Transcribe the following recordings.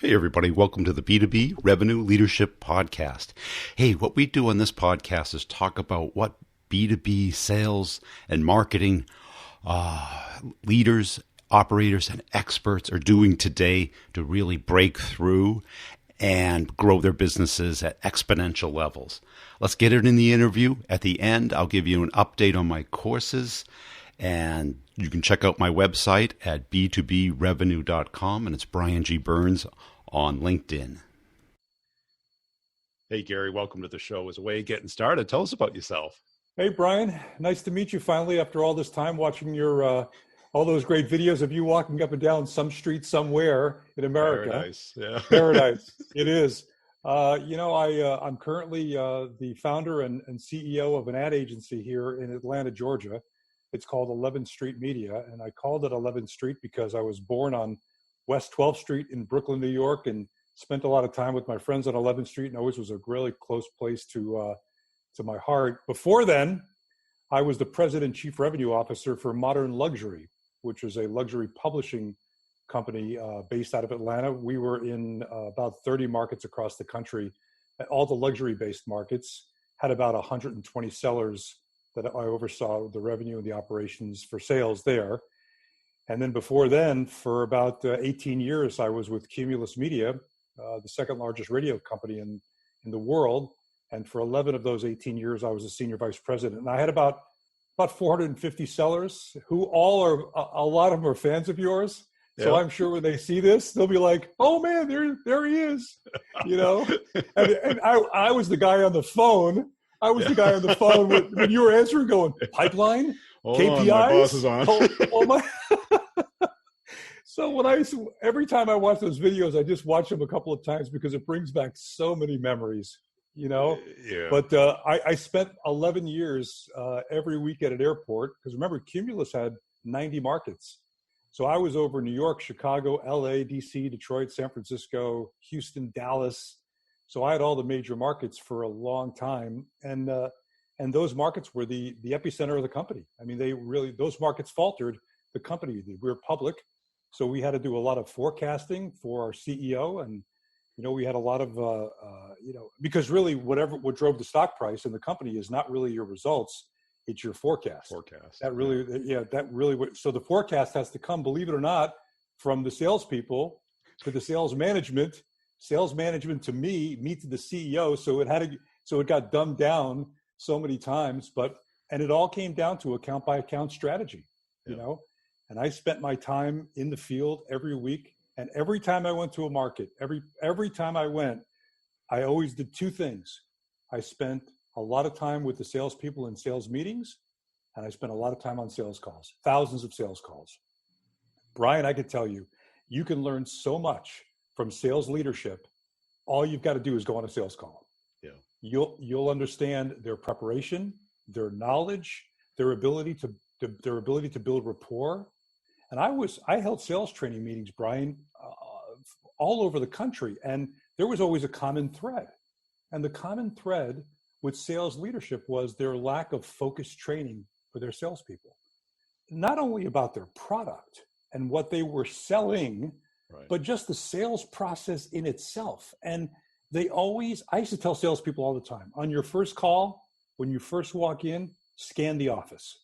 Hey, everybody. Welcome to the B2B Revenue Leadership Podcast. Hey, what we do on this podcast is talk about what B2B sales and marketing leaders, operators, and experts are doing today to really break through and grow their businesses at exponential levels. Let's get it in the interview. At the end, I'll give you an update on my courses, and you can check out my website at b2brevenue.com, and it's Brian G. Burns on LinkedIn. Hey, Gary, welcome to the show. As a way of getting started, tell us about yourself. Hey, Brian. Nice to meet you finally after all this time watching your all those great videos of you walking up and down some street somewhere in America. Paradise, yeah. Paradise, it is. I'm currently the founder and CEO of an ad agency here in Atlanta, Georgia. It's called 11th Street Media, and I called it 11th Street because I was born on West 12th Street in Brooklyn, New York, and spent a lot of time with my friends on 11th Street, and always was a really close place to my heart. Before then, I was the president and chief revenue officer for Modern Luxury, which is a luxury publishing company based out of Atlanta. We were in about 30 markets across the country, all the luxury-based markets, had about 120 sellers that I oversaw the revenue and the operations for sales there. And then before then, for about 18 years, I was with Cumulus Media, the second largest radio company in the world. And for 11 of those 18 years, I was a senior vice president. And I had about 450 sellers who all are, a lot of them are fans of yours. So yep. I'm sure when they see this, they'll be like, oh man, there he is, you know? and I was the guy on the phone. I was the guy on the phone when you were answering going, pipeline, Hold KPIs. On, my boss is on. So every time I watch those videos, I just watch them a couple of times because it brings back so many memories, you know? Yeah. But I spent 11 years every week at an airport, because remember, Cumulus had 90 markets. So I was over New York, Chicago, LA, DC, Detroit, San Francisco, Houston, Dallas. So I had all the major markets for a long time. And those markets were the epicenter of the company. I mean, those markets faltered. The company, we were public. So we had to do a lot of forecasting for our CEO. And, you know, we had a lot of, because really what drove the stock price in the company is not really your results. It's your forecast. That really, so the forecast has to come, believe it or not, from the salespeople to the sales management to me to the CEO. So it got dumbed down so many times, and it all came down to account by account strategy, you know? And I spent my time in the field every week. And every time I went to a market, every time I went, I always did two things. I spent a lot of time with the salespeople in sales meetings, and I spent a lot of time on sales calls, thousands of sales calls. Brian, I could tell you, you can learn so much from sales leadership. All you've got to do is go on a sales call. Yeah. You'll understand their preparation, their knowledge, their ability to build rapport. And I held sales training meetings, Brian, all over the country, and there was always a common thread. And the common thread with sales leadership was their lack of focused training for their salespeople. Not only about their product and what they were selling, right, but just the sales process in itself. And I used to tell salespeople all the time, on your first call, when you first walk in, scan the office.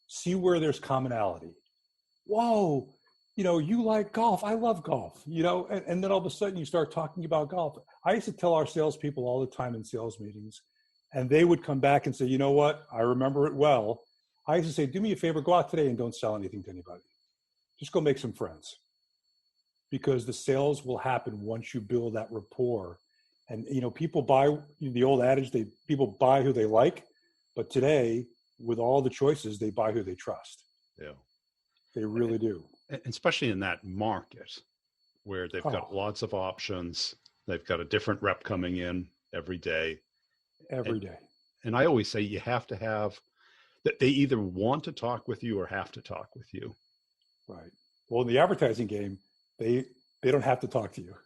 See where there's commonality. Whoa, you know, you like golf. I love golf, you know, and then all of a sudden you start talking about golf. I used to tell our salespeople all the time in sales meetings, and they would come back and say, you know what? I remember it well. I used to say, do me a favor, go out today and don't sell anything to anybody. Just go make some friends, because the sales will happen once you build that rapport. And, you know, people buy, the old adage, people buy who they like, but today, with all the choices, they buy who they trust. Yeah. They really do. Especially in that market where they've got lots of options. They've got a different rep coming in every day. And I always say you have to have that they either want to talk with you or have to talk with you. Right. Well, in the advertising game, they don't have to talk to you.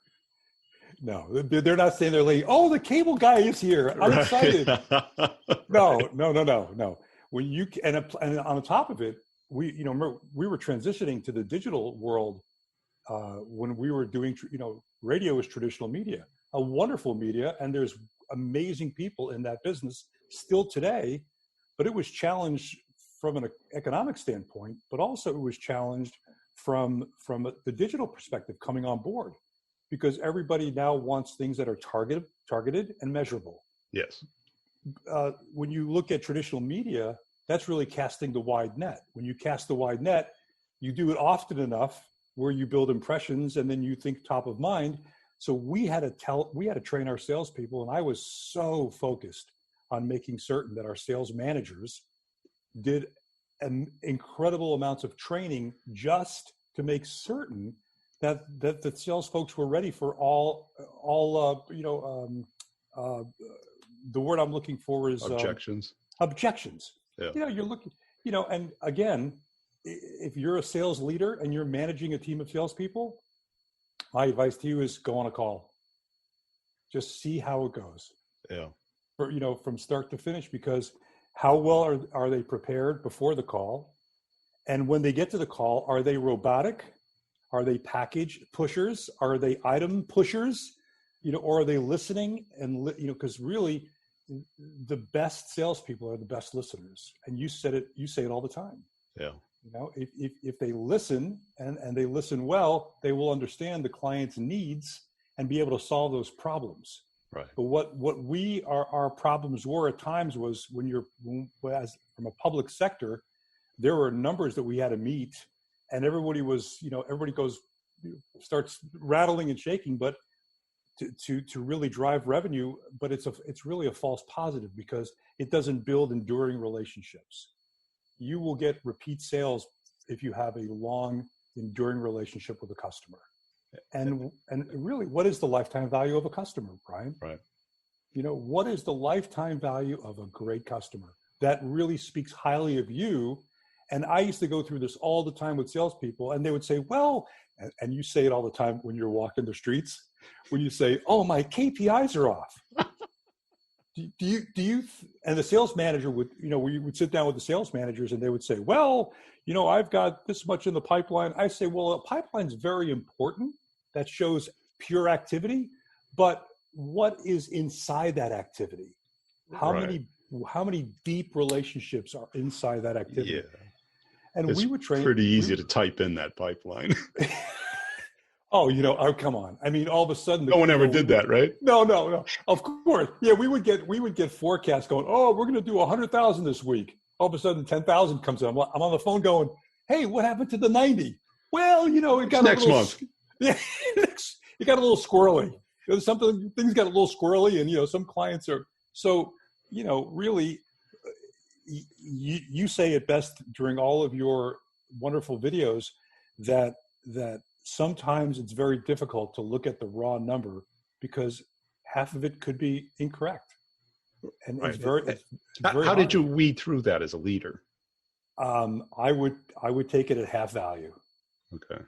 No, they're not saying they're like, oh, the cable guy is here. I'm excited. No. When you and on the top of it, we were transitioning to the digital world when we were doing, radio is traditional media, a wonderful media, and there's amazing people in that business still today, but it was challenged from an economic standpoint, but also it was challenged from the digital perspective coming on board, because everybody now wants things that are targeted and measurable. Yes. When you look at traditional media, that's really casting the wide net. When you cast the wide net, you do it often enough where you build impressions and then you think top of mind. So we had to train our salespeople, and I was so focused on making certain that our sales managers did incredible amounts of training just to make certain that the sales folks were ready for all the word I'm looking for is objections. Objections. Yeah. You're looking, and again, if you're a sales leader and you're managing a team of salespeople, my advice to you is go on a call. Just see how it goes. Yeah. From start to finish, because how well are they prepared before the call? And when they get to the call, are they robotic? Are they package pushers? Are they item pushers? Or are they listening? And, because really the best salespeople are the best listeners. And you say it all the time. Yeah. If they listen and they listen well, they will understand the client's needs and be able to solve those problems. Right. But what our problems were at times was as from a public sector, there were numbers that we had to meet, and everybody starts rattling and shaking, but to really drive revenue, but it's really a false positive, because it doesn't build enduring relationships. You will get repeat sales if you have a long, enduring relationship with a customer. And really, what is the lifetime value of a customer, Brian? Right. What is the lifetime value of a great customer? That really speaks highly of you. And I used to go through this all the time with salespeople, and they would say, well, and you say it all the time when you're walking the streets, when you say, oh, my KPIs are off. Do you, and the sales manager would, we would sit down with the sales managers and they would say, well, I've got this much in the pipeline. I say, well, a pipeline's very important. That shows pure activity, but what is inside that activity? How many deep relationships are inside that activity? Yeah. And it's we would train. Pretty easy to type in that pipeline. Oh, come on. I mean, all of a sudden, no one ever did that, right? No. Of course. Yeah, we would get forecasts going, oh, we're going to do 100,000 this week. All of a sudden, 10,000 comes in. I'm on the phone going, hey, what happened to the 90? Well, it got next month. Yeah, it got a little squirrely. Things got a little squirrely, and some clients are so. Really, you say it best during all of your wonderful videos that sometimes it's very difficult to look at the raw number because half of it could be incorrect. And right. it's very How did you weed through that as a leader? I would take it at half value. Okay.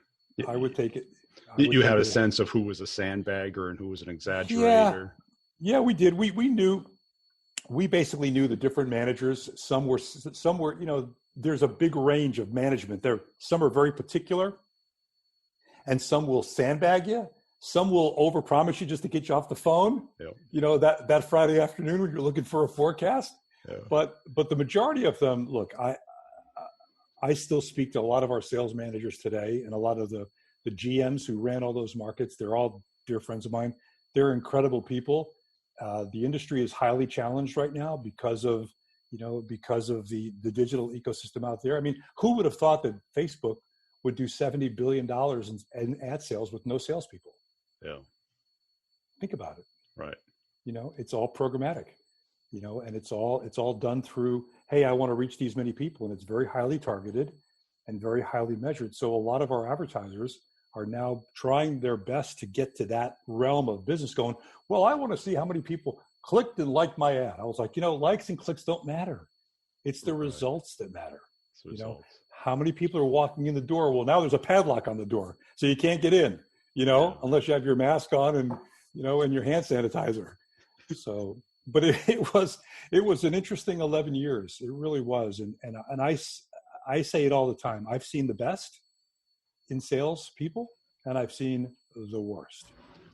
I would take it. You had a sense of who was a sandbagger and who was an exaggerator. Yeah, we did. We basically knew the different managers. Some were, there's a big range of management there. Some are very particular, and some will sandbag you. Some will overpromise you just to get you off the phone. Yep. That Friday afternoon when you're looking for a forecast. Yeah. But the majority of them, look, I still speak to a lot of our sales managers today, and a lot of the GMs who ran all those markets. They're all dear friends of mine. They're incredible people. The industry is highly challenged right now because of the digital ecosystem out there. I mean, who would have thought that Facebook would do $70 billion in ad sales with no salespeople? Yeah. Think about it. Right. It's all programmatic, and it's all done through, hey, I want to reach these many people. And it's very highly targeted and very highly measured. So a lot of our advertisers are now trying their best to get to that realm of business going, well, I want to see how many people clicked and liked my ad. I was like, likes and clicks don't matter. It's the results that matter. How many people are walking in the door? Well, now there's a padlock on the door, so you can't get in, unless you have your mask on and, and your hand sanitizer. So, but it was an interesting 11 years. It really was. And I say it all the time. I've seen the best in sales people, and I've seen the worst.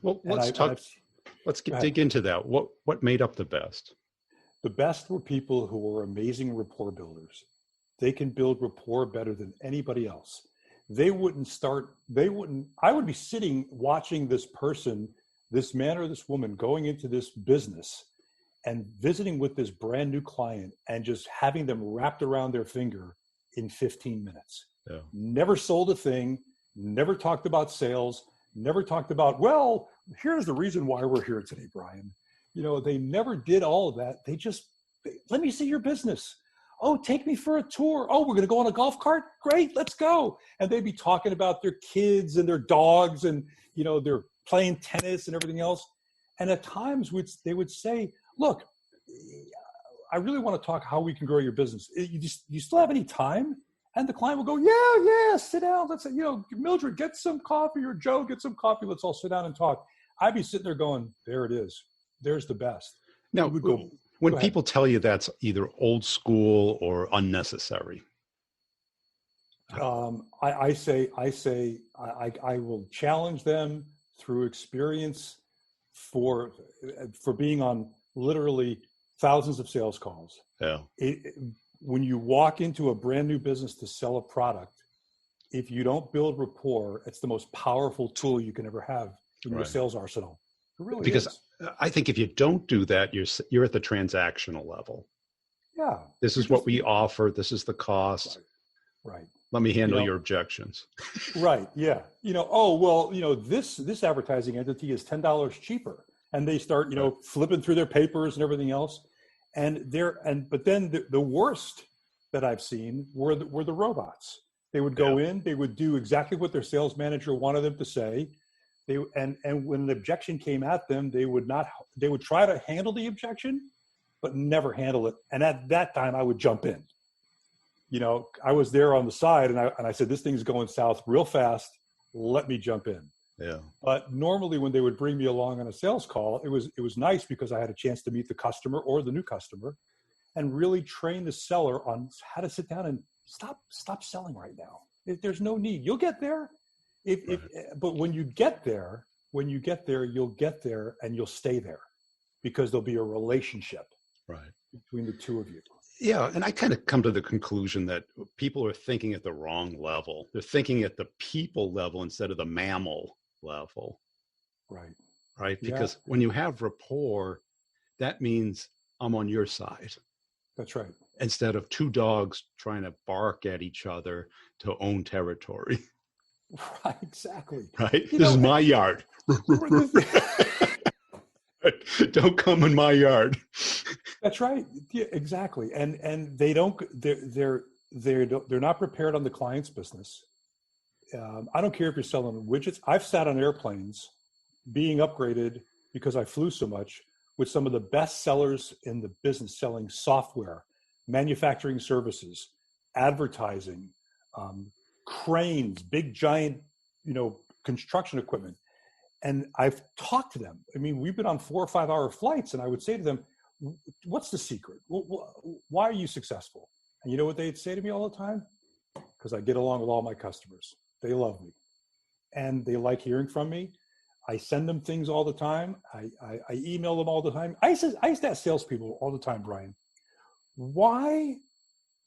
Well, And Go ahead. dig into that. What made up the best? The best were people who were amazing rapport builders. They can build rapport better than anybody else. I would be sitting watching this person, this man or this woman going into this business and visiting with this brand new client and just having them wrapped around their finger in 15 minutes. Yeah. Never sold a thing, never talked about sales, never talked about, well, here's the reason why we're here today, Brian. They never did all of that. Let me see your business. Oh, take me for a tour. Oh, we're going to go on a golf cart? Great, let's go. And they'd be talking about their kids and their dogs and, they're playing tennis and everything else. And at times they would say, look, I really want to talk how we can grow your business. You still have any time? And the client will go, yeah, sit down. Let's say, Mildred, get some coffee, or Joe, get some coffee. Let's all sit down and talk. I'd be sitting there going, there it is. There's the best. Now, when people tell you that's either old school or unnecessary. I say, I will challenge them through experience for being on literally thousands of sales calls. Yeah. When you walk into a brand new business to sell a product, if you don't build rapport, it's the most powerful tool you can ever have in your sales arsenal. It really because is. I think if you don't do that, you're at the transactional level. Yeah. This is what we offer. This is the cost. Right. Let me handle your objections. Right. Yeah. This advertising entity is $10 cheaper, and they start, flipping through their papers and everything else. But then the worst that I've seen were the robots. They would go in, they would do exactly what their sales manager wanted them to say. And when an objection came at them, they would try to handle the objection, but never handle it. And at that time I would jump in. I was there on the side and I said, this thing's going south real fast. Let me jump in. Yeah. But normally when they would bring me along on a sales call, it was nice because I had a chance to meet the customer or the new customer and really train the seller on how to sit down and stop selling right now. There's no need. You'll get there. But when you get there, you'll get there and you'll stay there because there'll be a relationship between the two of you. Yeah. And I kind of come to the conclusion that people are thinking at the wrong level. They're thinking at the people level instead of the mammal level. Right. Because when you have rapport, that means I'm on your side. That's right. Instead of two dogs trying to bark at each other to own territory. Right, exactly. Right? This is my yard. Don't come in my yard. That's right. Yeah, exactly. And they're not prepared on the client's business. I don't care if you're selling widgets. I've sat on airplanes being upgraded because I flew so much with some of the best sellers in the business, selling software, manufacturing services, advertising, cranes, big giant, construction equipment. And I've talked to them. I mean, we've been on 4 or 5 hour flights and I would say to them, what's the secret? Why are you successful? And you know what they'd say to me all the time? Because I get along with all my customers. They love me and they like hearing from me. I send them things all the time. I email them all the time. I used to ask salespeople all the time, Brian, why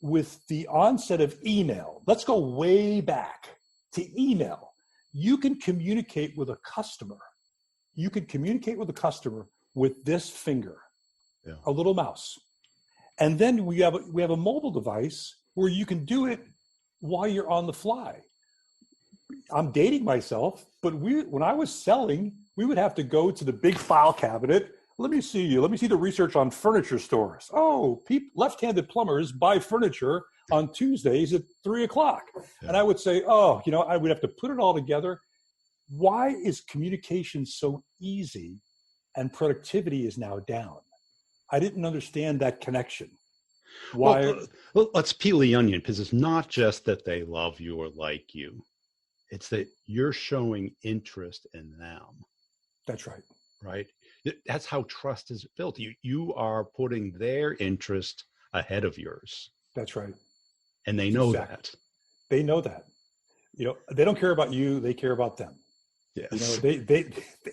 with the onset of email, let's go way back to email, you can communicate with a customer. You can communicate with a customer with this finger, a little mouse. And then we have a mobile device where you can do it while you're on the fly. I'm dating myself, but when I was selling, we would have to go to the big file cabinet. Let me see the research on furniture stores. Oh, left-handed plumbers buy furniture on Tuesdays at 3:00. Yeah. And I would say, I would have to put it all together. Why is communication so easy and productivity is now down? I didn't understand that connection. Why? Well, let's peel the onion, because it's not just that they love you or like you. It's that you're showing interest in them. That's right. Right? That's how trust is built. You are putting their interest ahead of yours. That's right. And they know that. They know that. They don't care about you. They care about them. You know,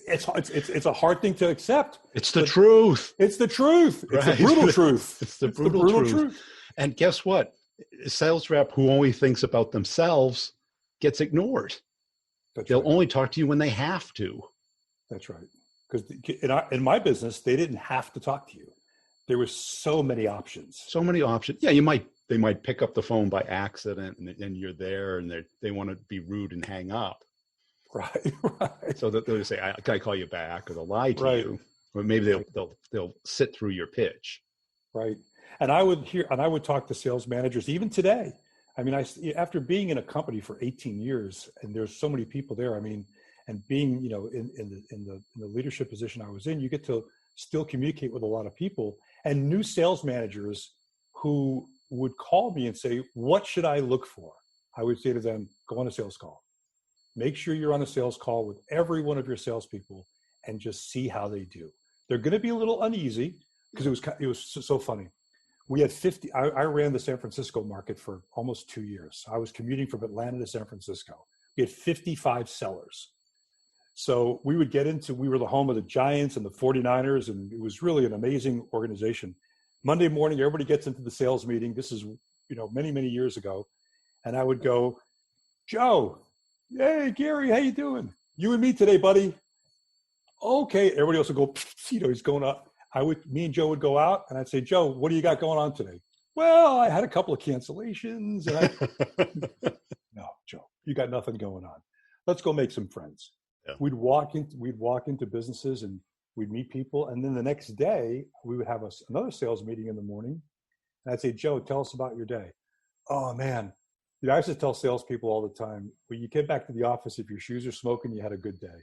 Yes. it's a hard thing to accept. It's the truth. It's the truth. It's Right? the brutal truth. It's the brutal truth. And guess what? A sales rep who only thinks about themselves gets ignored. That's They'll right. only talk to you when they have to. That's right. Because in my business, they didn't have to talk to you. There were so many options. So many options. Yeah, they might pick up the phone by accident, and you're there, and they want to be rude and hang up. Right. Right. So that they'll say, "Can I call you back?" Or they'll lie to Right. you, or maybe they'll sit through your pitch. Right. And I would talk to sales managers even today. I mean, after being in a company for 18 years, and there's so many people there. I mean, and being, you know, in the leadership position I was in, you get to still communicate with a lot of people, and new sales managers who would call me and say, "What should I look for?" I would say to them, "Go on a sales call. Make sure you're on a sales call with every one of your salespeople and just see how they do." They're going to be a little uneasy because it was so funny. We had 50. I ran the San Francisco market for almost 2 years. I was commuting from Atlanta to San Francisco. We had 55 sellers. So we were the home of the Giants and the 49ers, and it was really an amazing organization. Monday morning, everybody gets into the sales meeting. This is, you know, many, many years ago. And I would go, "Joe, hey, Gary, how you doing? You and me today, buddy." "Okay." Everybody else would go, you know, he's going up. Me and Joe would go out, and I'd say, "Joe, what do you got going on today?" "Well, I had a couple of cancellations." And "No, Joe, you got nothing going on. Let's go make some friends." Yeah. We'd walk into businesses and we'd meet people. And then the next day we would have another sales meeting in the morning. And I'd say, "Joe, tell us about your day." "Oh man." You know, I used to tell salespeople all the time, when you get back to the office, if your shoes are smoking, you had a good day.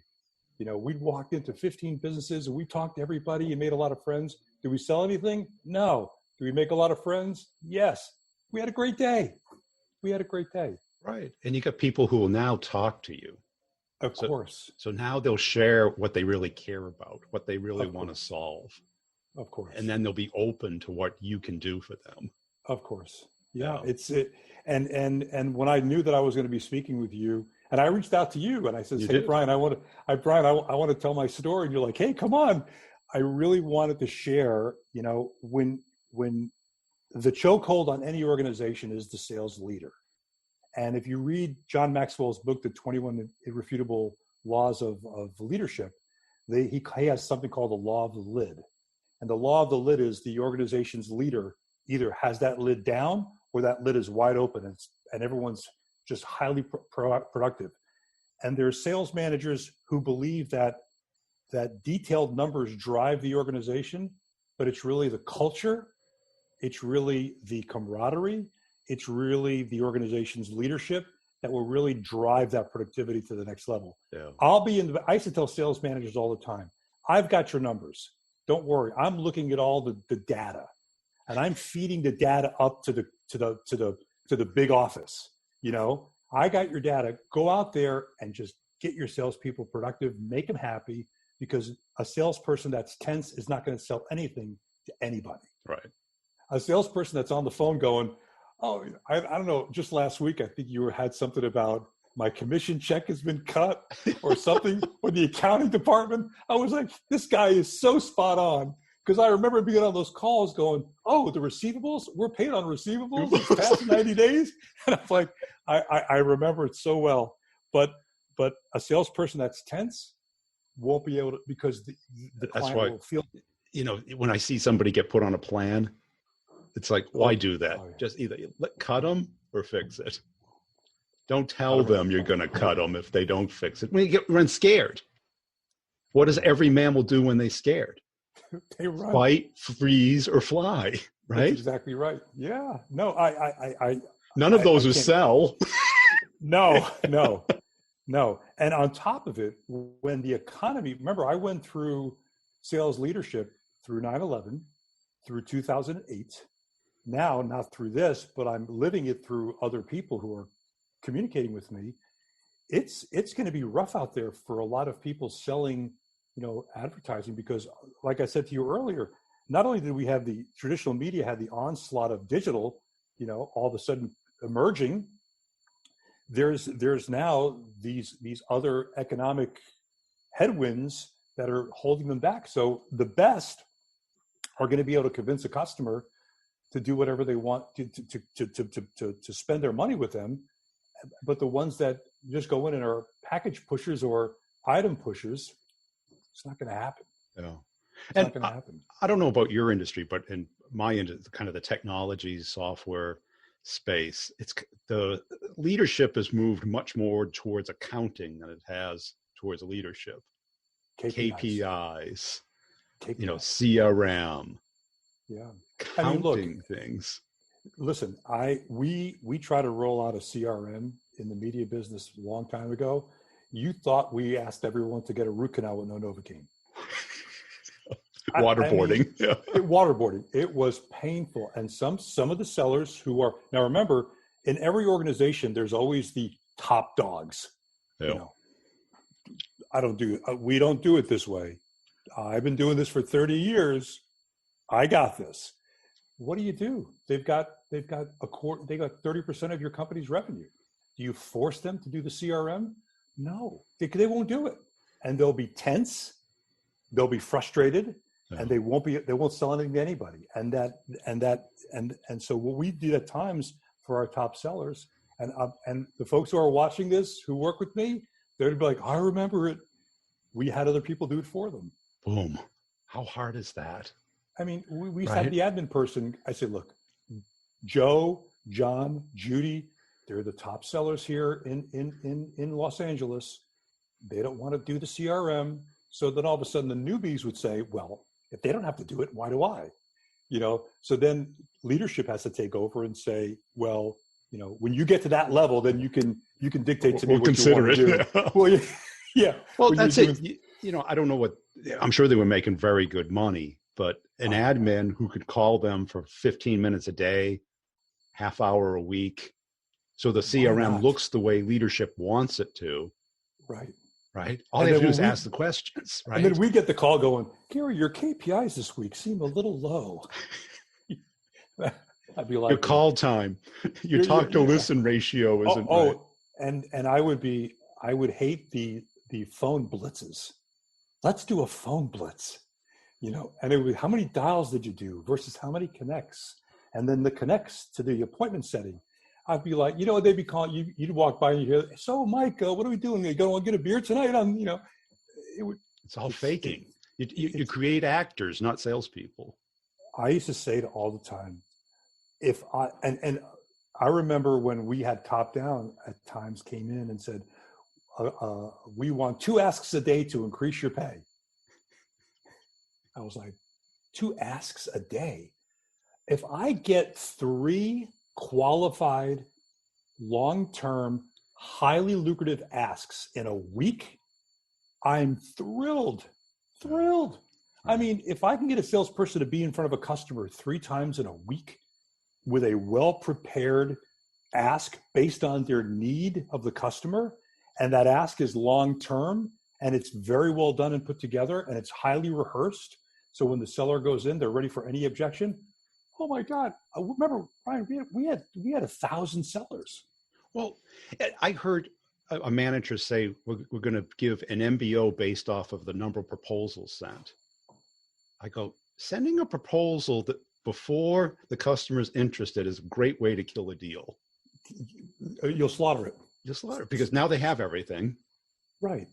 You know, we'd walked into 15 businesses and we talked to everybody and made a lot of friends. Did we sell anything? No. Did we make a lot of friends? Yes. We had a great day. Right. And you got people who will now talk to you. Of course. So now they'll share what they really care about, what they really want to solve. Of course. And then they'll be open to what you can do for them. Of course. Yeah. And when I knew that I was going to be speaking with you, and I reached out to you and I said, "Hey, Brian, I want to tell my story." And you're like, "Hey, come on." I really wanted to share, you know, when the chokehold on any organization is the sales leader. And if you read John Maxwell's book, The 21 Irrefutable Laws of Leadership, he has something called the law of the lid. And the law of the lid is the organization's leader either has that lid down or that lid is wide open, and everyone's just highly productive. And there's sales managers who believe that detailed numbers drive the organization, but it's really the culture, it's really the camaraderie, it's really the organization's leadership that will really drive that productivity to the next level. Yeah. I used to tell sales managers all the time, "I've got your numbers. Don't worry. I'm looking at all the data, and I'm feeding the data up to the big office. You know, I got your data. Go out there and just get your salespeople productive, make them happy, because a salesperson that's tense is not going to sell anything to anybody." Right. A salesperson that's on the phone going, "Oh, I don't know, just last week, I think you had something about my commission check has been cut or something with the accounting department." I was like, this guy is so spot on. Because I remember being on those calls going, "Oh, the receivables, we're paid on receivables. It's past 90 days. And I'm like, I remember it so well. But a salesperson that's tense won't be able to, because the client will feel. You know, when I see somebody get put on a plan, it's like, why do that? Oh, yeah. Just either cut them or fix it. Don't tell them you're going to cut them if they don't fix it. When you run scared, what does every mammal do when they're scared? They run. Fight, freeze, or fly. Right? That's exactly right. Yeah. No, none of those will sell. No. And on top of it, when the economy, remember, I went through sales leadership through 9/11, through 2008. Now, not through this, but I'm living it through other people who are communicating with me. It's going to be rough out there for a lot of people selling, you know, advertising, because like I said to you earlier, not only did we have the traditional media had the onslaught of digital, you know, all of a sudden emerging, there's now these other economic headwinds that are holding them back. So the best are going to be able to convince a customer to do whatever they want to spend their money with them. But the ones that just go in and are package pushers or item pushers, it's not going to happen. Yeah. It's not going to happen. I don't know about your industry, but in my industry, kind of the technology software space, it's the leadership has moved much more towards accounting than it has towards leadership. KPIs. You know, CRM. Yeah. Counting things. Listen, we try to roll out a CRM in the media business a long time ago. You thought we asked everyone to get a root canal with no Novocaine. Waterboarding. Waterboarding. It was painful. And some of the sellers who are, now remember, in every organization, there's always the top dogs. Yeah. You know, we don't do it this way. I've been doing this for 30 years. I got this. What do? They've got 30% of your company's revenue. Do you force them to do the CRM? No, they won't do it. And they'll be tense. They'll be frustrated. And they won't sell anything to anybody. And so what we did at times for our top sellers, and the folks who are watching this who work with me, they'd be like, I remember it. We had other people do it for them. Boom. How hard is that? I mean, we had the admin person. I said, look, Joe, John, Judy, they're the top sellers here in Los Angeles. They don't want to do the CRM. So then all of a sudden the newbies would say, well, if they don't have to do it, why do I? You know, so then leadership has to take over and say, well, you know, when you get to that level, then you can dictate to me what you want to do. Well, yeah. Well, that's it. You know, I don't know what, I'm sure they were making very good money, but an admin who could call them for 15 minutes a day, half hour a week. So the CRM looks the way leadership wants it to. Right. Right. All they have to do is ask the questions. Right. And then we get the call going, Gary, your KPIs this week seem a little low. I'd be like, your call time, your talk to listen ratio isn't right. And I would hate the phone blitzes. Let's do a phone blitz, you know, and it would, how many dials did you do versus how many connects? And then the connects to the appointment setting. I'd be like, you know, they'd be calling you. You'd walk by and you hear, so Mike, what are we doing? You going to get a beer tonight? You know, it's all faking. You create actors, not salespeople. I used to say it all the time. And I remember when we had top down at times came in and said, we want 2 asks a day to increase your pay. I was like, 2 asks a day. If I get 3 qualified, long-term, highly lucrative asks in a week, I'm thrilled. I mean, if I can get a salesperson to be in front of a customer 3 times in a week with a well-prepared ask based on their need of the customer, and that ask is long-term, and it's very well done and put together, and it's highly rehearsed, so when the seller goes in, they're ready for any objection. Oh my God! I remember, Brian, we had 1,000 sellers. Well, I heard a manager say we're going to give an MBO based off of the number of proposals sent. I go, sending a proposal that before the customer's interested is a great way to kill a deal. You'll slaughter it. You'll slaughter it because now they have everything, right?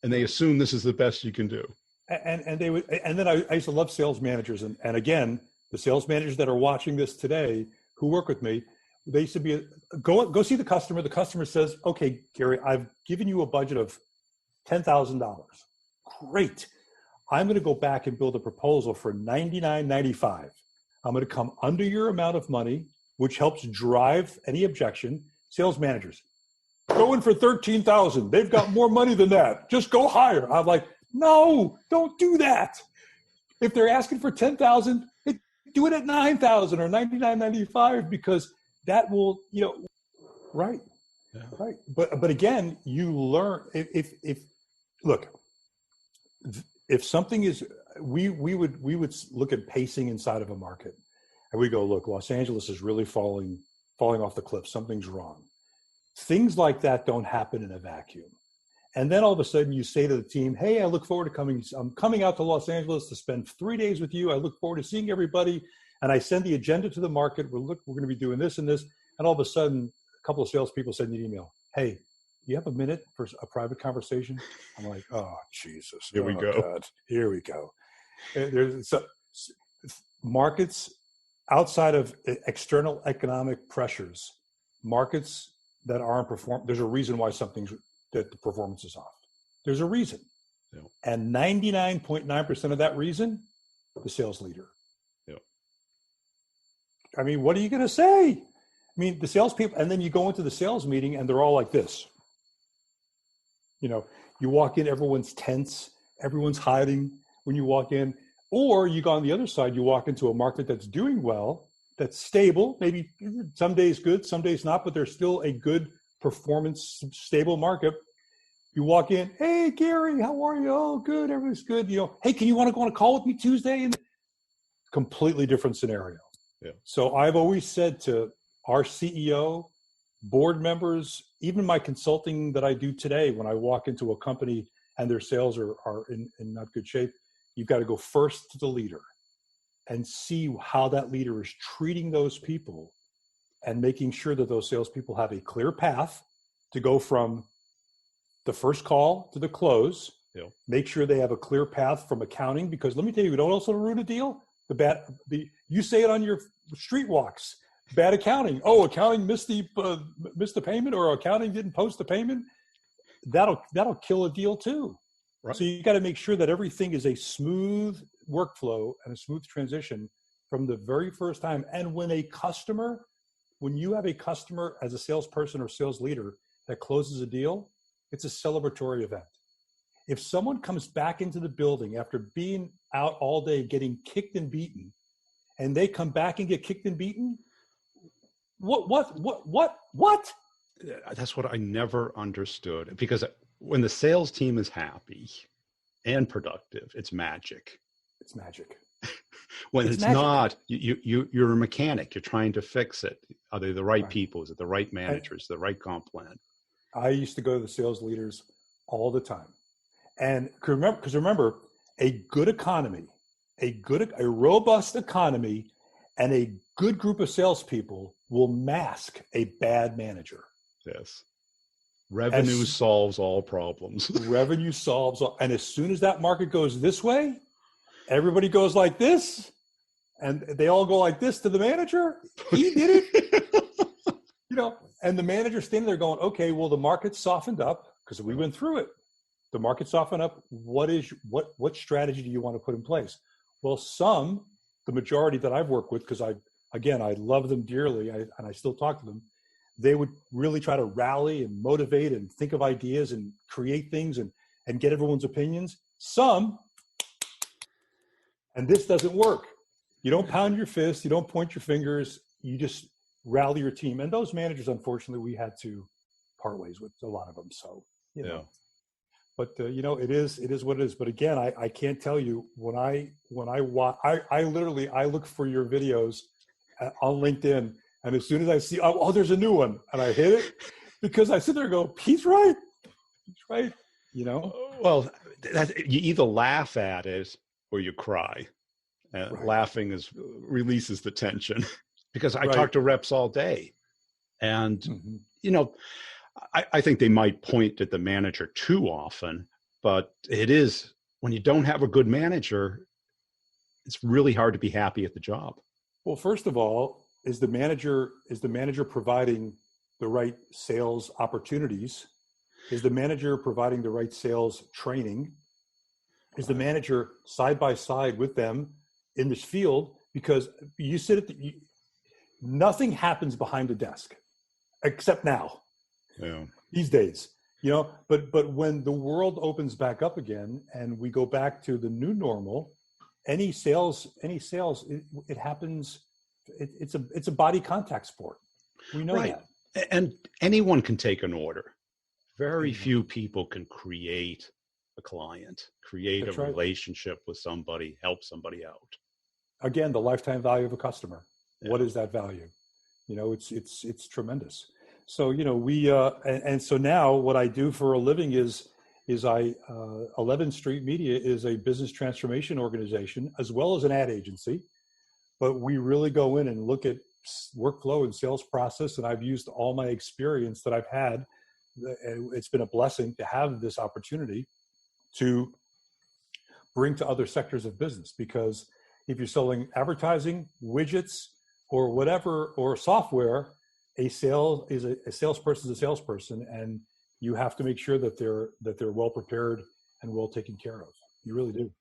And they assume this is the best you can do. And they would. And then I used to love sales managers, and again. The sales managers that are watching this today who work with me, they used to be, go see the customer. The customer says, okay, Gary, I've given you a budget of $10,000. Great. I'm going to go back and build a proposal for $99.95. I'm going to come under your amount of money, which helps drive any objection. Sales managers, go in for $13,000. They've got more money than that. Just go higher. I'm like, no, don't do that. If they're asking for $10,000, do it at $9,000 or $99.95 because that will, you know, right. Yeah. Right. But again, you learn if look, if something is, we would look at pacing inside of a market and we go, look, Los Angeles is really falling off the cliff. Something's wrong. Things like that don't happen in a vacuum. And then all of a sudden you say to the team, hey, I look forward to I'm coming out to Los Angeles to spend 3 days with you. I look forward to seeing everybody. And I send the agenda to the market. We're going to be doing this and this. And all of a sudden, a couple of salespeople send you an email. Hey, you have a minute for a private conversation? I'm like, oh, Jesus. Here we go. God. Here we go. Markets outside of external economic pressures, markets that aren't there's a reason why that the performance is off. There's a reason. Yeah. And 99.9% of that reason, the sales leader. Yeah. I mean, what are you going to say? I mean, the salespeople, and then you go into the sales meeting and they're all like this. You know, you walk in, everyone's tense, everyone's hiding when you walk in. Or you go on the other side, you walk into a market that's doing well, that's stable, maybe some days good, some days not, but there's still a good performance, stable market. You walk in, hey, Gary, how are you? Oh, good, everything's good. You know, hey, can you want to go on a call with me Tuesday? And completely different scenario. Yeah. So I've always said to our CEO, board members, even my consulting that I do today, when I walk into a company and their sales are in not good shape, you've got to go first to the leader and see how that leader is treating those people and making sure that those salespeople have a clear path to go from the first call to the close. Yeah. Make sure they have a clear path from accounting, because let me tell you, we don't also ruin a deal. You say it on your street walks. Bad accounting. Oh, accounting missed the payment, or accounting didn't post the payment. That'll kill a deal too. Right. So you got to make sure that everything is a smooth workflow and a smooth transition from the very first time. And when you have a customer as a salesperson or sales leader that closes a deal, it's a celebratory event. If someone comes back into the building after being out all day getting kicked and beaten, and they come back and get kicked and beaten, what? That's what I never understood. Because when the sales team is happy and productive, it's magic. It's magic. When it's not, you're a mechanic. You're trying to fix it. Are they the right people? Is it the right managers? The right comp plan? I used to go to the sales leaders all the time, and remember, a good economy, a robust economy, and a good group of salespeople will mask a bad manager. Yes. Revenue solves all problems. Revenue solves all. And as soon as that market goes this way, everybody goes like this, and they all go like this to the manager. He did it. And the manager standing there going, okay, well, the market softened up because we went through it. The market softened up. What strategy do you want to put in place? Well, the majority that I've worked with, because I love them dearly, and I still talk to them, they would really try to rally and motivate and think of ideas and create things and get everyone's opinions. Some, and this doesn't work. You don't pound your fist, you don't point your fingers, you just rally your team. And those managers, unfortunately, we had to part ways with a lot of them. So, but it is what it is. But again, I can't tell you when I watch, I literally look for your videos on LinkedIn. And as soon as I see, there's a new one, and I hit it, because I sit there and go, he's right. Well, you either laugh at it or you cry. Right. Laughing releases the tension. Because I talk to reps all day, and I think they might point at the manager too often, but it is, when you don't have a good manager, it's really hard to be happy at the job. Well, first of all, is the manager providing the right sales opportunities? Is the manager providing the right sales training? Is the manager side by side with them in this field? Because you sit at nothing happens behind the desk, except now. Yeah. These days, but when the world opens back up again and we go back to the new normal, any sales, it happens. It's a body contact sport. We know that. And anyone can take an order. Very few people can create a client, create a relationship with somebody, help somebody out. Again, the lifetime value of a customer. Yeah. What is that value? It's tremendous. So, and so now what I do for a living is 11th Street Media is a business transformation organization as well as an ad agency, but we really go in and look at workflow and sales process. And I've used all my experience that I've had. It's been a blessing to have this opportunity to bring to other sectors of business, because if you're selling advertising, widgets, or whatever, or software, a salesperson is a salesperson, and you have to make sure that they're well prepared and well taken care of. You really do.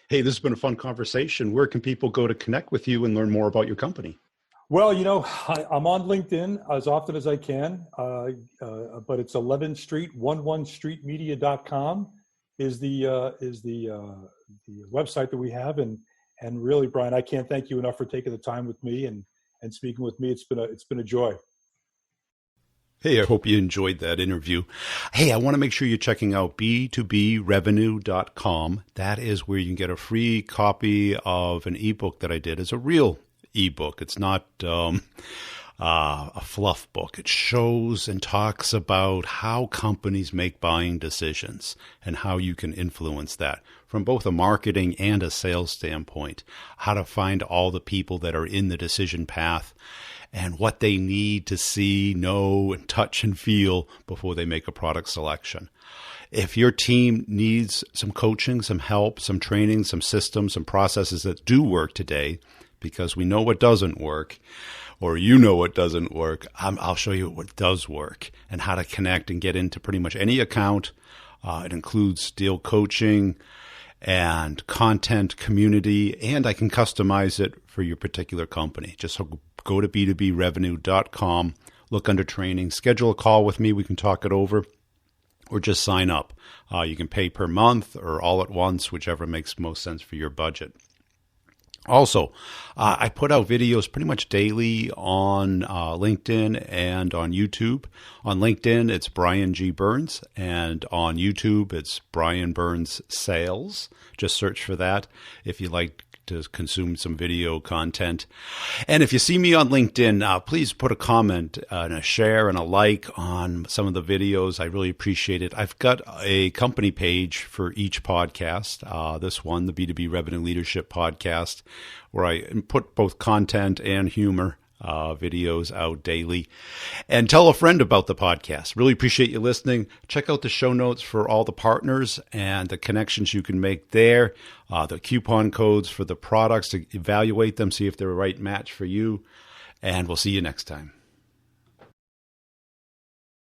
Hey, this has been a fun conversation. Where can people go to connect with you and learn more about your company? Well, I'm on LinkedIn as often as I can, but it's 11th Street, 11streetmedia.com is the website that we have. And really, Brian, I can't thank you enough for taking the time with me and speaking with me. It's been a joy. Hey, I hope you enjoyed that interview. Hey, I want to make sure you're checking out b2brevenue.com. That is where you can get a free copy of an ebook that I did. It's a real ebook. It's not a fluff book. It shows and talks about how companies make buying decisions and how you can influence that from both a marketing and a sales standpoint, how to find all the people that are in the decision path and what they need to see, know, and touch and feel before they make a product selection. If your team needs some coaching, some help, some training, some systems, some processes that do work today, because we know what doesn't work, or you know what doesn't work, I'll show you what does work and how to connect and get into pretty much any account. It includes deal coaching and content community, and I can customize it for your particular company. Just go to b2brevenue.com, look under training, schedule a call with me. We can talk it over, or just sign up. You can pay per month or all at once, whichever makes most sense for your budget. Also, I put out videos pretty much daily on LinkedIn and on YouTube. On LinkedIn, it's Brian G. Burns, and on YouTube, it's Brian Burns Sales. Just search for that if you like to consume some video content. And if you see me on LinkedIn, please put a comment and a share and a like on some of the videos. I really appreciate it. I've got a company page for each podcast. This one, the B2B Revenue Leadership Podcast, where I put both content and humor videos out daily. And tell a friend about the podcast. Really appreciate you listening. Check out the show notes for all the partners and the connections you can make there, the coupon codes for the products to evaluate them, see if they're a right match for you. And we'll see you next time.